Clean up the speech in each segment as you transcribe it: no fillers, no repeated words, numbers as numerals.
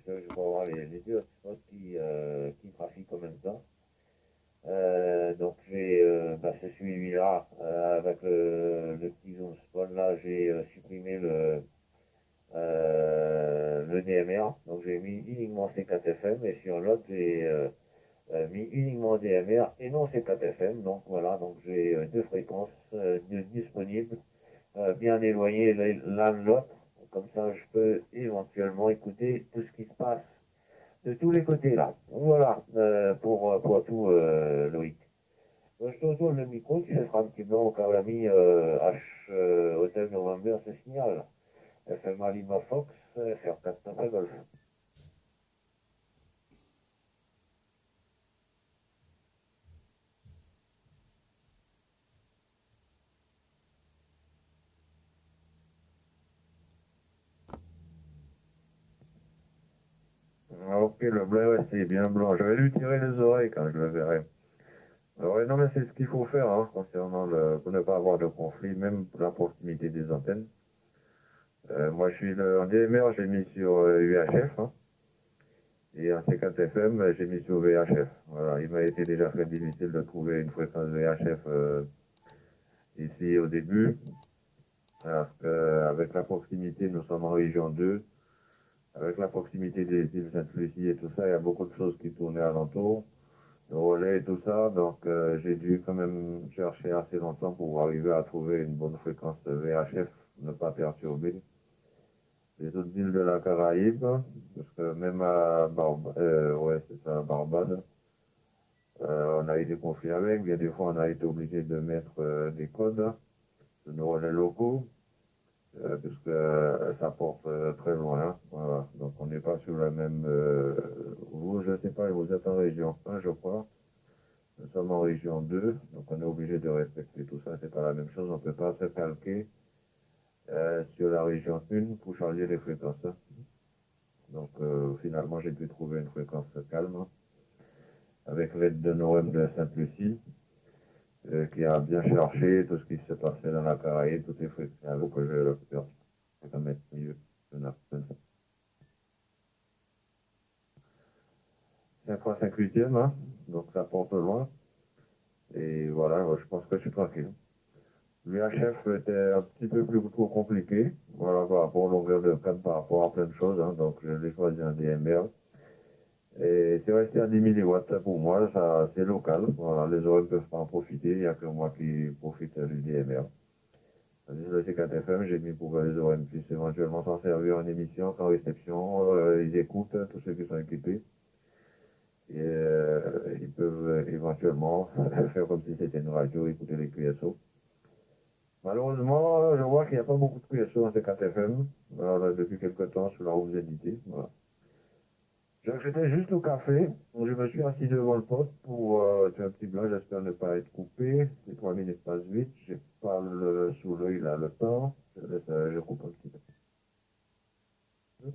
que je vais avoir les deux hotspots qui trafiquent en même temps. Donc j'ai c'est celui-là avec le petit zone spawn là, j'ai supprimé le DMR. Donc j'ai mis uniquement C4FM et sur l'autre j'ai mis uniquement DMR et non C4FM. Donc voilà, donc j'ai deux fréquences disponibles, bien éloignées l'un de l'autre. Comme ça, je peux éventuellement écouter tout ce qui se passe de tous les côtés là. Voilà pour tout, Loïc. Je te retourne le micro, tu laisseras un petit blanc au cas où l'ami H Hotel November se signale. FM Lima Fox, FR4 Papa Golf. Ok, le bleu, ouais, c'est bien blanc. Je vais lui tirer les oreilles quand je le verrai. Alors, ouais, non, mais c'est ce qu'il faut faire hein, concernant pour ne pas avoir de conflit, même pour la proximité des antennes. Moi, je suis en DMR, j'ai mis sur UHF, hein, et en C4FM, j'ai mis sur VHF. Voilà, il m'a été déjà très difficile de trouver une fréquence VHF ici au début, parce qu'avec la proximité, nous sommes en région 2, avec la proximité des îles Sainte-Lucie et tout ça, il y a beaucoup de choses qui tournaient alentour, le relais et tout ça, donc j'ai dû quand même chercher assez longtemps pour arriver à trouver une bonne fréquence VHF, ne pas perturber les autres îles de la Caraïbe, parce que même à Barbade, on a eu des conflits avec, bien des fois on a été obligé de mettre des codes de nos relais locaux, puisque ça porte très loin. Hein, voilà. Donc on n'est pas sur la même... vous, je ne sais pas, vous êtes en région 1, je crois. Nous sommes en région 2, donc on est obligé de respecter tout ça. C'est pas la même chose, on ne peut pas se calquer sur la région 1 pour changer les fréquences. Hein. Donc finalement, j'ai pu trouver une fréquence calme hein, avec l'aide de Noël de Sainte-Lucie, qui a bien cherché tout ce qui se passait dans la Caraïbe, toutes les fréquences que je le faire. Ça mettre mieux. C'est un 3/5/8, hein, donc ça porte loin. Et voilà, je pense que je suis tranquille. L'UHF était un petit peu plus trop compliqué, voilà, par rapport à longueur de câble, par rapport à plein de choses, hein, donc je l'ai choisi un DMR. Et c'est resté à 10 milliwatts pour moi, ça c'est local, voilà, les autres ne peuvent pas en profiter, il n'y a que moi qui profite du DMR. Le C4FM, j'ai mis pour que les OM puissent éventuellement s'en servir en émission, en réception, ils écoutent, tous ceux qui sont équipés. Et ils peuvent éventuellement faire comme si c'était une radio, écouter les QSO. Malheureusement, je vois qu'il n'y a pas beaucoup de QSO en C4FM depuis quelques temps sur la route Zénité. Voilà. J'étais juste au café, où je me suis assis devant le poste pour faire un petit blanc, j'espère ne pas être coupé. Les 3 minutes passent vite, j'ai pas sous l'œil là le temps, je coupe un petit peu.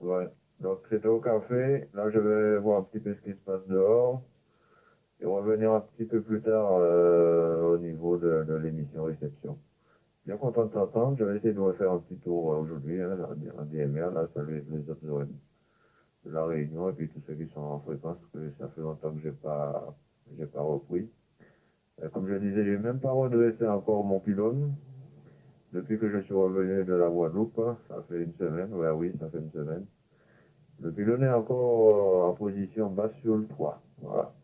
Ouais. Donc c'était au café, là je vais voir un petit peu ce qui se passe dehors. Et revenir un petit peu plus tard au niveau de l'émission réception. Bien content de t'entendre. Je vais essayer de refaire un petit tour aujourd'hui, hein, en DMR, là, saluer les autres OM de la Réunion et puis tous ceux qui sont en fréquence, parce que ça fait longtemps que j'ai pas repris. Comme je disais, j'ai même pas redressé encore mon pylône depuis que je suis revenu de la Guadeloupe. Hein. Ça fait une semaine, ouais, oui, ça fait une semaine. Le pylône est encore en position basse sur le 3. Voilà.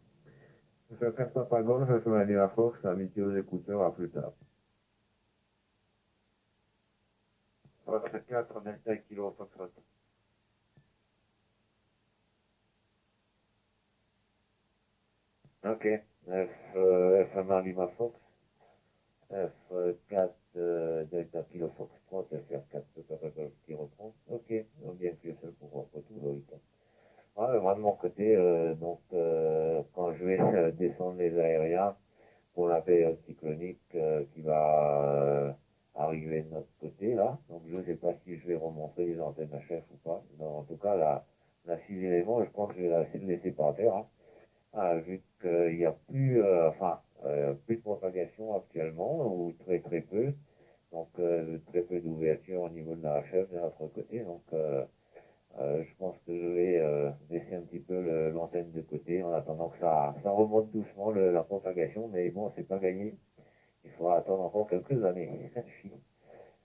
Je fais 4 Papa Golf, je fais ma à Fox, amitié aux écouteurs, à plus tard. Fox 4, 25 kg Foxtrot. Ok. F1 Lima Fox. F4 Delta Kilo Foxtrot. FR4 Papa Golf qui reprend. Ok. Donc bien que seul pour tout le week-end. Ouais, moi de mon côté, quand je vais descendre les aériens pour la période cyclonique qui va arriver de notre côté là, donc je ne sais pas si je vais remonter les antennes HF ou pas. Non, en tout cas, la 6 éléments, je pense que je vais la laisser par terre, hein. Vu qu'il n'y a plus, plus de propagation actuellement, ou très très peu, donc très peu d'ouverture au niveau de la HF de notre côté, donc je pense que l'antenne de côté en attendant que ça remonte doucement la propagation, mais bon, c'est pas gagné. Il faudra attendre encore quelques années.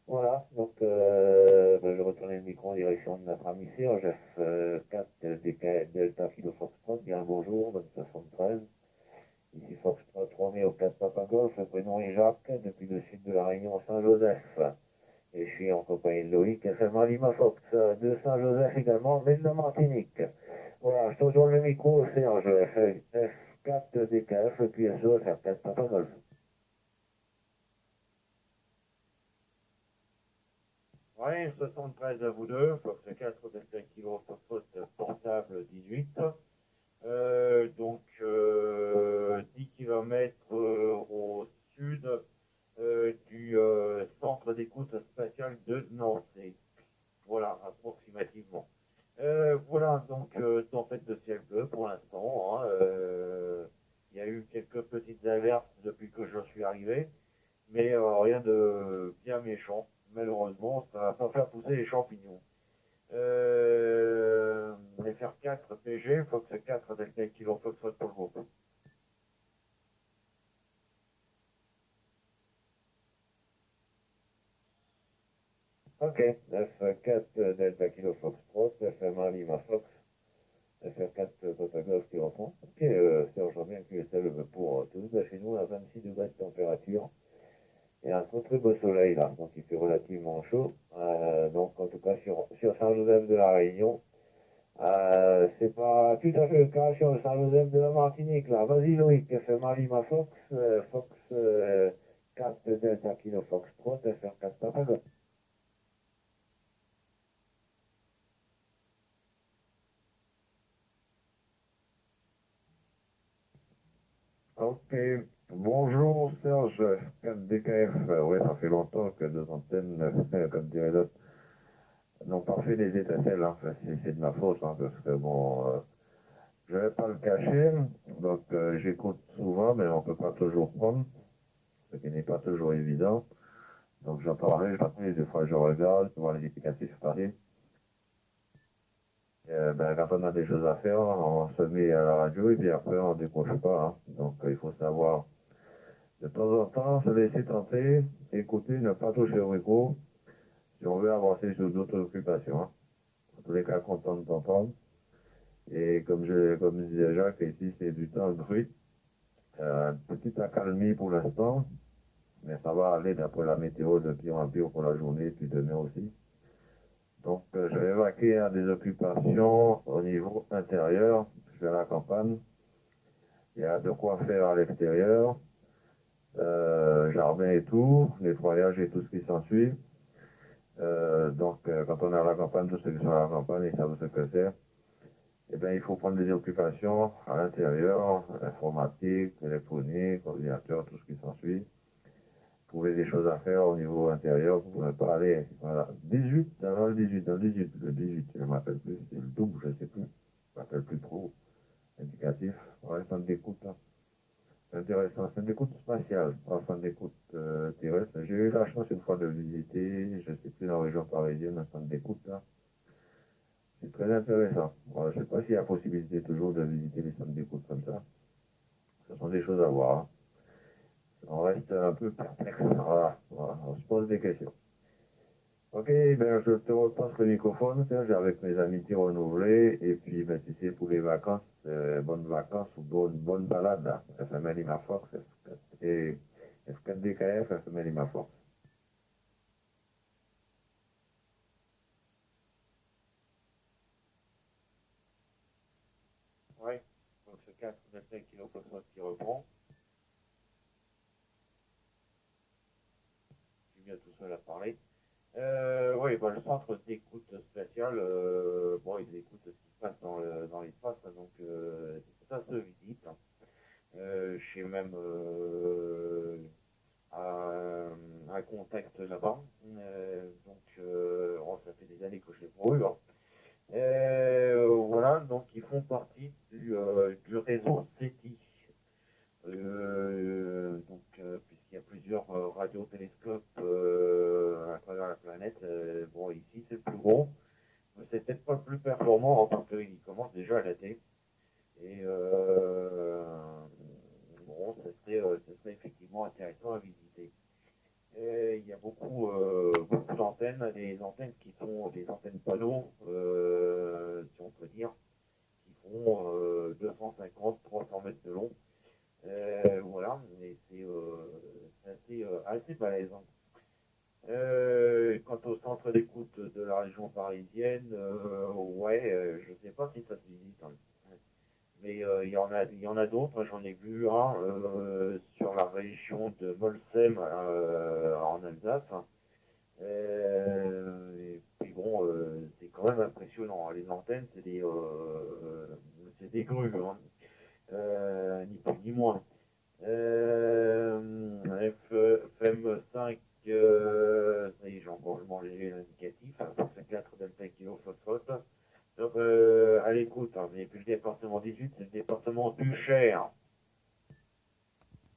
Voilà, donc je retourne le micro en direction de notre ami Serge, F4 Delta Kilo Foxtrot, bien le bonjour, bonne 73. Ici Foxtrot Romeo 4 Papa Golf, le prénom est Jacques, depuis le sud de la Réunion Saint-Joseph. Et je suis en compagnie de Loïc, FMA Lima Fox, de Saint-Joseph également, mais de Martinique. Voilà, je te retourne le micro, Serge, F4 DKF, puis SO, F4 Papa Golf. Oui, 73 à vous deux, Fox 4 Delta Kilo Fox portable 18. Donc 10 km au sud du centre d'écoute spatiale de Nancy. Voilà, approximativement. Voilà, donc tempête de ciel bleu pour l'instant. Il y a eu quelques petites averses depuis que je suis arrivé, mais rien de bien méchant. Malheureusement, ça va pas faire pousser les champignons. FR4 PG, Fox 4 Delta Kilo Fox pour le groupe. Ok, F4 Delta Kilo Fox Pro, FM1 Lima Fox, FR4 Papa qui reprend. Ok, Serge bien que c'est le pour tous. Chez nous, on a 26 degrés de température. Il y a un très beau soleil là, donc il fait relativement chaud. Donc en tout cas sur Saint-Joseph de la Réunion, c'est pas tout à fait le cas sur Saint-Joseph de la Martinique là. Vas-y Loïc, FM1 Lima Fox, Fox 4 Delta Kilo Fox Pro, FR4 Papa. Ok, bonjour Serge, 4DKF. Oui, ça fait longtemps que deux antennes, comme dirait l'autre, n'ont pas fait des étincelles. Hein. Enfin, c'est de ma faute, hein, parce que bon, je vais pas le cacher. Donc, j'écoute souvent, mais on peut pas toujours prendre, ce qui n'est pas toujours évident. Donc, j'en parlerai, des fois je regarde, voir les indicatifs parler. Quand on a des choses à faire, on se met à la radio et puis après on décroche pas. Hein. Donc, il faut savoir de temps en temps, se laisser tenter, écouter, ne pas toucher au micro, si on veut avancer sur d'autres occupations. Hein. En tous les cas, content de t'entendre. Et comme disait Jacques, ici, c'est du temps brut. Petite accalmie pour l'instant, mais ça va aller d'après la météo de pire en pire pour la journée, puis demain aussi. Donc, je vais vaquer à des occupations au niveau intérieur. Je vais à la campagne. Il y a de quoi faire à l'extérieur. Jardin et tout, nettoyage et tout ce qui s'ensuit. Quand on est à la campagne, tous ceux qui sont à la campagne, ils savent ce que c'est. Eh bien, il faut prendre des occupations à l'intérieur, informatique, électronique, ordinateur, tout ce qui s'ensuit. Trouver des choses à faire au niveau intérieur pour ne pas aller. Voilà. 18, dans le 18, dans le 18, le 18, je ne m'appelle plus, c'est le double, je ne sais plus. Je ne m'appelle plus trop. Indicatif. Ouais, centre d'écoute. Hein. C'est intéressant. C'est une écoute spatiale, pas centre d'écoute terrestre. J'ai eu la chance une fois de visiter, je ne sais plus dans la région parisienne, un centre d'écoute. Là. C'est très intéressant. Voilà, je ne sais pas s'il y a possibilité toujours de visiter les centres d'écoute comme ça. Ce sont des choses à voir. Hein. On reste un peu perplexe. Voilà, on se pose des questions. Ok, ben je te repasse le microphone, Serge, avec mes amitiés renouvelées. Et puis, ben, tu sais, pour les vacances, bonnes vacances ou bonne balade. Là. FML Lima Fox et F4DKF, FML Lima Fox. Oui, donc ce 4,5 kg qui reprend. Je suis bien tout seul à parler. Oui, ben, le centre d'écoute spatial, bon, ils écoutent ce qui se passe dans l'espace, hein, donc ça se visite. Hein. J'ai même un contact là-bas, ça fait des années que je l'ai pas eu. Hein. Voilà, donc ils font partie du réseau SETI. Puisqu'il y a plusieurs radiotélescopes à travers la planète, bon, ici c'est le plus gros, mais c'est peut-être pas le plus performant, hein, parce qu'il commence déjà à dater. Et bon, ce serait effectivement intéressant à visiter. Il y a beaucoup d'antennes, des antennes qui sont des antennes panneaux, si on peut dire, qui font 250, 300 mètres de long. Voilà, mais c'est assez balèze, hein. Quant au centre d'écoute de la région parisienne, ouais, je sais pas si ça se visite, hein. Mais il y en a d'autres. J'en ai vu un sur la région de Molsheim en Alsace. Et puis bon, c'est quand même impressionnant, hein. Les antennes, c'est des grues, hein. Ni plus ni moins. FM5, ça y est, j'ai encore mangé l'indicatif, hein, c'est 4 delta kilo phosphate. Donc, à l'écoute, hein, mais puis le département 18, c'est le département du Cher.